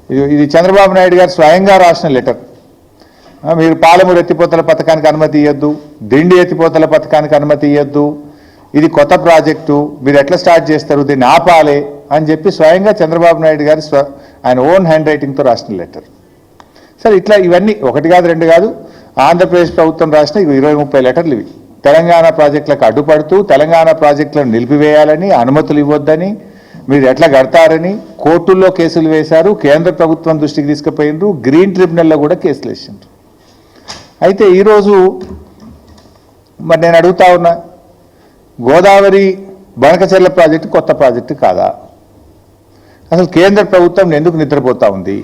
ఇది చంద్రబాబు నాయుడు గారు స్వయంగా రాసిన లెటర్. మీరు పాలమూరు ఎత్తిపోతల పథకానికి అనుమతి ఇవ్వద్దు, దిండి ఎత్తిపోతల పథకానికి అనుమతి ఇవ్వద్దు, ఇది కొత్త ప్రాజెక్టు, మీరు ఎట్లా స్టార్ట్ చేస్తారు, దీన్ని ఆపాలి అని చెప్పి స్వయంగా చంద్రబాబు నాయుడు గారు ఆయన ఓన్ హ్యాండ్ రైటింగ్తో రాసిన లెటర్. సరే, ఇట్లా ఇవన్నీ ఒకటి కాదు రెండు కాదు, ఆంధ్రప్రదేశ్ ప్రభుత్వం రాసిన 20-30 లెటర్లు ఇవి. తెలంగాణ ప్రాజెక్టులకు అడ్డుపడుతూ తెలంగాణ ప్రాజెక్టులను నిలిపివేయాలని, అనుమతులు ఇవ్వొద్దని, మీరు ఎట్లా కడతారని కోర్టుల్లో కేసులు వేశారు, కేంద్ర ప్రభుత్వం దృష్టికి తీసుకుపోయినరు, గ్రీన్ ట్రిబ్యునల్లో కూడా కేసులు వేసిండ్రు. అయితే ఈరోజు మరి నేను అడుగుతా ఉన్నా, గోదావరి బనకచెర్ల ప్రాజెక్టు కొత్త ప్రాజెక్టు కాదా? అసలు కేంద్ర ప్రభుత్వం ఎందుకు నిద్రపోతూ ఉంది?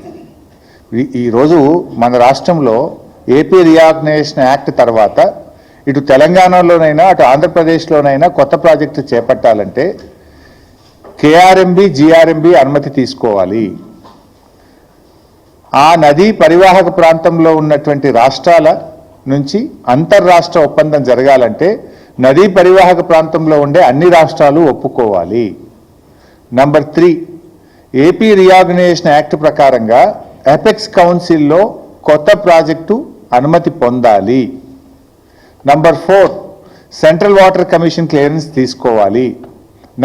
ఈరోజు మన రాష్ట్రంలో ఏపీ రీఆర్గనైజేషన్ యాక్ట్ తర్వాత ఇటు తెలంగాణలోనైనా అటు ఆంధ్రప్రదేశ్లోనైనా కొత్త ప్రాజెక్టు చేపట్టాలంటే కేఆర్ఎంబి జీఆర్ఎంబి అనుమతి తీసుకోవాలి. ఆ నదీ పరివాహక ప్రాంతంలో ఉన్నటువంటి రాష్ట్రాల నుంచి అంతర్రాష్ట్ర ఒప్పందం జరగాలంటే నదీ పరివాహక ప్రాంతంలో ఉండే అన్ని రాష్ట్రాలు ఒప్పుకోవాలి. నంబర్ 3, ఏపీ రీఆర్గనైజేషన్ యాక్ట్ ప్రకారంగా ఎపెక్స్ కౌన్సిల్లో కొత్త ప్రాజెక్టు అనుమతి పొందాలి. Number 4, central water commission clearance తీసుకోవాలి.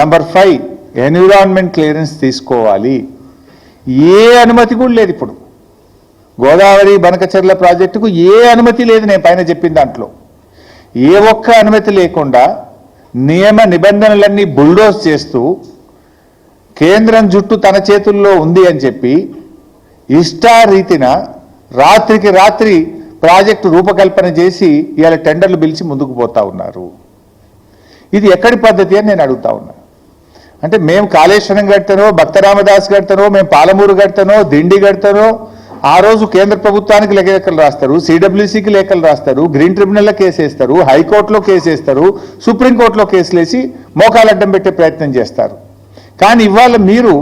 నంబర్ 5, ఎన్విరాన్మెంట్ క్లియరెన్స్ తీసుకోవాలి. ఏ అనుమతి కూడా లేదు. ఇప్పుడు గోదావరి బనకచెర్ల ప్రాజెక్టుకు ఏ అనుమతి లేదు. నేను పైన చెప్పిన దాంట్లో ఏ ఒక్క అనుమతి లేకుండా నియమ నిబంధనలన్నీ బుల్డోజ్ చేస్తూ కేంద్రం జుట్టు తన చేతుల్లో ఉంది అని చెప్పి ఇష్టారీతిన రాత్రికి రాత్రి ప్రాజెక్టు రూపకల్పన చేసి ఇవాళ టెండర్లు పిలిచి ముందుకు పోతా ఉన్నారు. ఇది ఎక్కడి పద్ధతి అని నేను అడుగుతా ఉన్నా. అంటే మేము కాళేశ్వరం కడతానో, భక్తరామదాస్ కడతానో, మేము పాలమూరు కడతానో, దిండి కడతానో, ఆ రోజు కేంద్ర ప్రభుత్వానికి లేఖలు రాస్తారు, సిడబ్ల్యూసీకి లేఖలు రాస్తారు, గ్రీన్ ట్రిబ్యునల్లో కేసేస్తారు, హైకోర్టులో కేసేస్తారు, సుప్రీంకోర్టులో కేసులేసి మోకాలు అడ్డం పెట్టే ప్రయత్నం చేస్తారు. కానీ ఇవాళ మీరు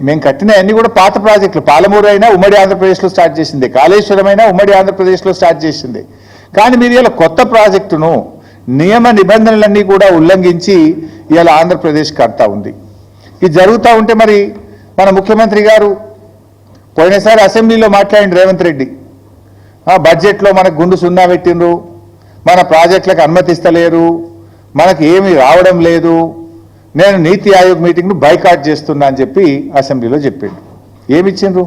మేము కట్టిన అన్ని కూడా పాత ప్రాజెక్టులు. పాలమూరు అయినా ఉమ్మడి ఆంధ్రప్రదేశ్లో స్టార్ట్ చేసింది, కాళేశ్వరం అయినా ఉమ్మడి ఆంధ్రప్రదేశ్లో స్టార్ట్ చేసింది. కానీ మీరు ఇలా కొత్త ప్రాజెక్టును నియమ నిబంధనలన్నీ కూడా ఉల్లంఘించి ఇలా ఆంధ్రప్రదేశ్ కడతా ఉంది. ఇది జరుగుతూ ఉంటే మరి మన ముఖ్యమంత్రి గారు పోయినసారి అసెంబ్లీలో మాట్లాడింది రేవంత్ రెడ్డి, బడ్జెట్లో మనకు గుండు సున్నా పెట్టిండ్రు, మన ప్రాజెక్టులకు అనుమతిస్తలేరు, మనకు ఏమీ రావడం లేదు, నేను నీతి ఆయోగ్ మీటింగ్ను బైకాట్ చేస్తున్నా అని చెప్పి అసెంబ్లీలో చెప్పిండు. ఏమిచ్చిండ్రు?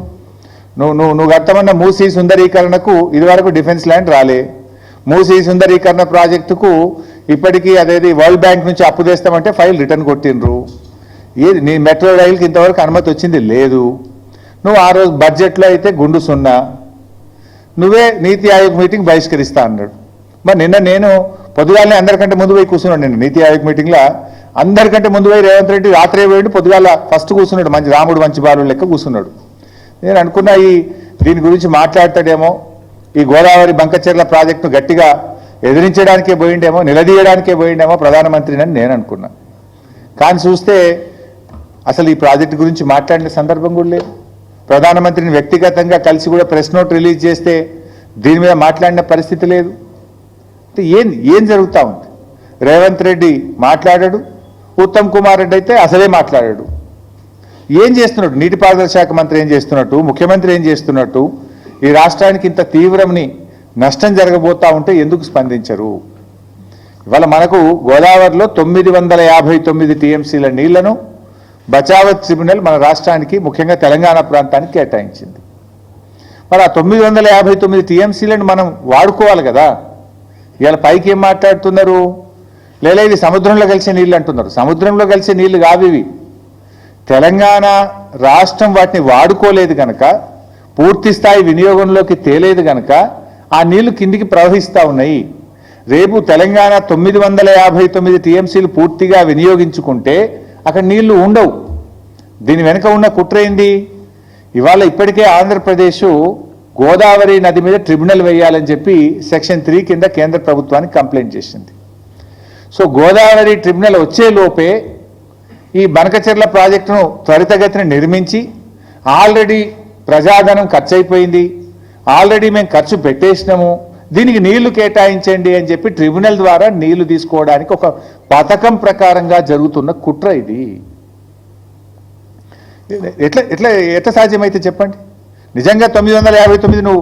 నువ్వు కట్టమన్న మూసీ సుందరీకరణకు ఇదివరకు డిఫెన్స్ ల్యాండ్ రాలే, మూసీ సుందరీకరణ ప్రాజెక్టుకు ఇప్పటికీ అదేది వరల్డ్ బ్యాంక్ నుంచి అప్పు తెస్తామంటే ఫైల్ రిటర్న్ కొట్టిండ్రు. ఏది నీ మెట్రో రైలుకి ఇంతవరకు అనుమతి వచ్చింది లేదు. నువ్వు ఆ రోజు బడ్జెట్లో అయితే గుండు సున్నా, నువ్వే నీతి ఆయోగ్ మీటింగ్ బహిష్కరిస్తా అన్నాడు. మరి నిన్న నేను పొద్దుగాలనే అందరికంటే ముందు పోయి కూర్చున్నాడు. నిన్న నీతి ఆయోగ్ మీటింగ్లో అందరికంటే ముందు పోయి రేవంత్ రెడ్డి రాత్రే పోయి పొద్దుగాల ఫస్ట్ కూర్చున్నాడు, మంచి రాముడు మంచి బాలు లెక్క కూర్చున్నాడు. నేను అనుకున్నా దీని గురించి మాట్లాడతాడేమో, ఈ గోదావరి బంకచెర్ల ప్రాజెక్టును గట్టిగా ఎదిరించడానికే పోయిండేమో, నిలదీయడానికే పోయిండేమో ప్రధానమంత్రిని అని నేను అనుకున్నా. కానీ చూస్తే అసలు ఈ ప్రాజెక్టు గురించి మాట్లాడిన సందర్భం కూడా లేదు. ప్రధానమంత్రిని వ్యక్తిగతంగా కలిసి కూడా ప్రెస్ నోట్ రిలీజ్ చేస్తే దీని మీద మాట్లాడిన పరిస్థితి లేదు. ఏం జరుగుతూ ఉంది? రేవంత్ రెడ్డి మాట్లాడాడు, ఉత్తమ్ కుమార్ రెడ్డి అయితే అసలే మాట్లాడాడు. ఏం చేస్తున్నట్టు? నీటిపారుదల శాఖ మంత్రి ఏం చేస్తున్నట్టు, ముఖ్యమంత్రి ఏం చేస్తున్నట్టు? ఈ రాష్ట్రానికి ఇంత తీవ్రమని నష్టం జరగబోతా ఉంటే ఎందుకు స్పందించరు? ఇవాళ మనకు గోదావరిలో 959 టీఎంసీల నీళ్లను బచావత్ ట్రిబ్యునల్ మన రాష్ట్రానికి ముఖ్యంగా తెలంగాణ ప్రాంతానికి కేటాయించింది. మరి ఆ 959 టీఎంసీలను మనం వాడుకోవాలి కదా. ఇవాళ పైకి ఏం మాట్లాడుతున్నారు? లేదా ఇది సముద్రంలో కలిసే నీళ్ళు అంటున్నారు. సముద్రంలో కలిసే నీళ్లు కావు ఇవి. తెలంగాణ రాష్ట్రం వాటిని వాడుకోలేదు కనుక, పూర్తి స్థాయి వినియోగంలోకి తేలేదు కనుక ఆ నీళ్లు కిందికి ప్రవహిస్తూ ఉన్నాయి. రేపు తెలంగాణ 959 టీఎంసీలు పూర్తిగా వినియోగించుకుంటే అక్కడ నీళ్లు ఉండవు. దీని వెనుక ఉన్న కుట్ర ఏంది? ఇవాళ ఇప్పటికే ఆంధ్రప్రదేశ్ గోదావరి నది మీద ట్రిబ్యునల్ వేయాలని చెప్పి సెక్షన్ 3 కింద కేంద్ర ప్రభుత్వానికి కంప్లైంట్ చేసింది. సో గోదావరి ట్రిబ్యునల్ వచ్చే లోపే ఈ బనకచెర్ల ప్రాజెక్టును త్వరితగతిన నిర్మించి, ఆల్రెడీ ప్రజాధనం ఖర్చు అయిపోయింది, ఆల్రెడీ మేము ఖర్చు పెట్టేసినాము, దీనికి నీళ్లు కేటాయించండి అని చెప్పి ట్రిబ్యునల్ ద్వారా నీళ్లు తీసుకోవడానికి ఒక పథకం ప్రకారంగా జరుగుతున్న కుట్ర ఇది. ఎట్లా ఎట్లా ఎట్లా సాధ్యమైతే చెప్పండి. నిజంగా 959 నువ్వు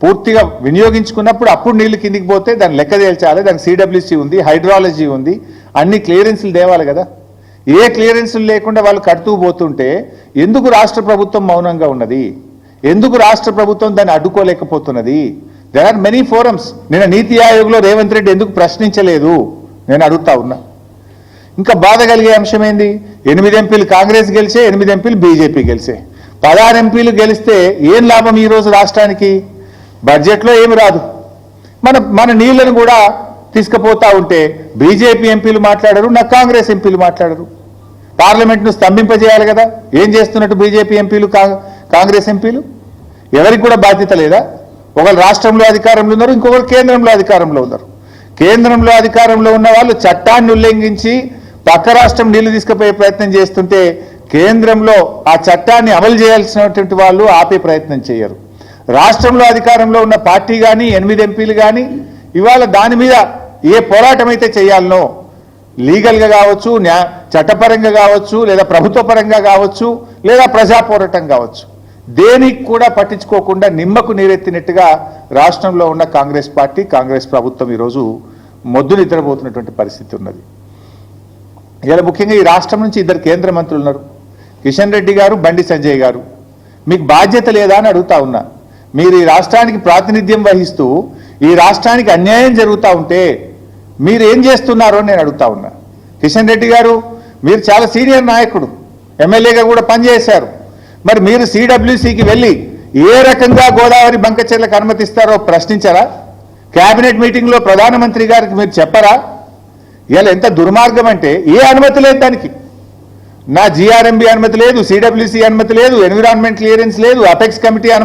పూర్తిగా వినియోగించుకున్నప్పుడు అప్పుడు నీళ్లు కిందికి పోతే దాన్ని లెక్క తేల్చాలి. దానికి సిడబ్ల్యూసీ ఉంది, హైడ్రాలజీ ఉంది, అన్ని క్లియరెన్స్లు తేవాలి కదా. ఏ క్లియరెన్స్లు లేకుండా వాళ్ళు కడుతూ పోతుంటే ఎందుకు రాష్ట్ర ప్రభుత్వం మౌనంగా ఉన్నది? ఎందుకు రాష్ట్ర ప్రభుత్వం దాన్ని అడ్డుకోలేకపోతున్నది? There are many forums. నిన్న నీతి ఆయోగ్లో రేవంత్ రెడ్డి ఎందుకు ప్రశ్నించలేదు నేను అడుగుతా ఉన్నా. ఇంకా బాధ కలిగే అంశం ఏంది? 8 ఎంపీలు కాంగ్రెస్ గెలిచే, 8 ఎంపీలు బీజేపీ గెలిచే. 16 ఎంపీలు గెలిస్తే ఏం లాభం ఈరోజు రాష్ట్రానికి? బడ్జెట్లో ఏమి రాదు. మన నీళ్లను కూడా తీసుకుపోతా ఉంటే బీజేపీ ఎంపీలు మాట్లాడరు, నా కాంగ్రెస్ ఎంపీలు మాట్లాడరు. పార్లమెంట్ను స్తంభింపజేయాలి కదా. ఏం చేస్తున్నట్టు బీజేపీ ఎంపీలు, కాంగ్రెస్ ఎంపీలు? ఎవరికి కూడా బాధ్యత లేదా? ఒకరు రాష్ట్రంలో అధికారంలో ఉన్నారు, ఇంకొకరు కేంద్రంలో అధికారంలో ఉన్నారు. కేంద్రంలో అధికారంలో ఉన్న వాళ్ళు చట్టాన్ని ఉల్లంఘించి పక్క రాష్ట్రం నీళ్లు తీసుకుపోయే ప్రయత్నం చేస్తుంటే కేంద్రంలో ఆ చట్టాన్ని అమలు చేయాల్సినటువంటి వాళ్ళు ఆపే ప్రయత్నం చేయరు. రాష్ట్రంలో అధికారంలో ఉన్న పార్టీ కానీ 8 ఎంపీలు కానీ ఇవాళ దాని మీద ఏ పోరాటం అయితే చేయాలనో, లీగల్గా కావచ్చు, చట్టపరంగా కావచ్చు, లేదా ప్రభుత్వ పరంగా కావచ్చు, లేదా ప్రజా పోరాటం కావచ్చు, దేనికి కూడా పట్టించుకోకుండా నిమ్మకు నీరెత్తినట్టుగా రాష్ట్రంలో ఉన్న కాంగ్రెస్ పార్టీ, కాంగ్రెస్ ప్రభుత్వం ఈరోజు మొద్దు నిద్రపోతున్నటువంటి పరిస్థితి ఉన్నది. ఇలా ముఖ్యంగా ఈ రాష్ట్రం నుంచి 2 కేంద్ర మంత్రులు ఉన్నారు, కిషన్ రెడ్డి గారు, బండి సంజయ్ గారు. మీకు బాధ్యత లేదా అని అడుగుతా ఉన్నా. మీరు ఈ రాష్ట్రానికి ప్రాతినిధ్యం వహిస్తూ ఈ రాష్ట్రానికి అన్యాయం జరుగుతూ ఉంటే మీరు ఏం చేస్తున్నారో నేను అడుగుతా ఉన్నా. కిషన్ రెడ్డి గారు, మీరు చాలా సీనియర్ నాయకుడు, ఎమ్మెల్యేగా కూడా పనిచేశారు. మరి మీరు సిడబ్ల్యూసీకి వెళ్ళి ఏ రకంగా గోదావరి బంకచెర్లకు అనుమతిస్తారో ప్రశ్నించారా? కేబినెట్ మీటింగ్లో ప్రధానమంత్రి గారికి మీరు చెప్పరా? ఇలా ఎంత దుర్మార్గం అంటే ఏ అనుమతి లేదు దానికి. నా జిఆర్ఎంబి అనుమతి లేదు, సిడబ్ల్యూసీ అనుమతి లేదు, ఎన్విరాన్మెంట్ క్లియరెన్స్ లేదు, అపెక్స్ కమిటీ అనుమతి